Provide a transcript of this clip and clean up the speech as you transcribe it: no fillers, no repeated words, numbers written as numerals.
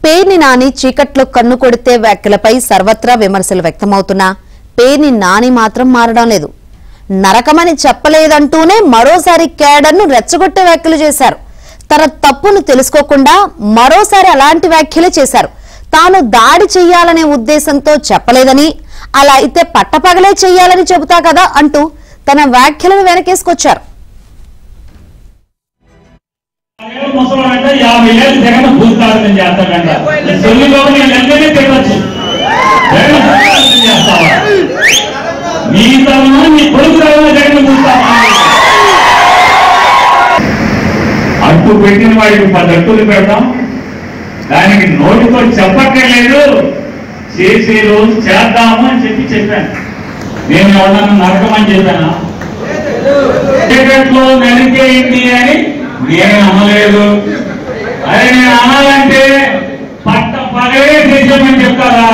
పేర్ని నాని చీకట్లో కన్ను కొడితే వ్యాఖ్యలపై సర్వత్రా విమర్శలు వ్యక్తమవుతున్నా పేర్ని నాని మాత్రం మారడం లేదు. నరకమని చెప్పలేదంటూనే మరోసారి క్యాడర్ను రెచ్చగొట్టే వ్యాఖ్యలు చేశారు. తన తప్పును తెలుసుకోకుండా మరోసారి అలాంటి వ్యాఖ్యలే చేశారు. తాను దాడి చెయ్యాలనే ఉద్దేశంతో చెప్పలేదని, అలా అయితే పట్టపగలే చెయ్యాలని చెబుతా కదా అంటూ తన వ్యాఖ్యలను వెనకేసుకొచ్చారు. అట్టు పెట్టిన వాడికి 10 అట్టులు పెడతాం, దానికి నోటితో చెప్పక్కర్లేదు, చేసే రోజు చేద్దాము అని చెప్పాను. నేను ఎవరన్నా నరకమని చెప్పానా? టికెట్లో నరికేయండి అని నేను అనలేదు. అదే నేను అనాలంటే పట్ట పగలే చేసామని చెప్తారా?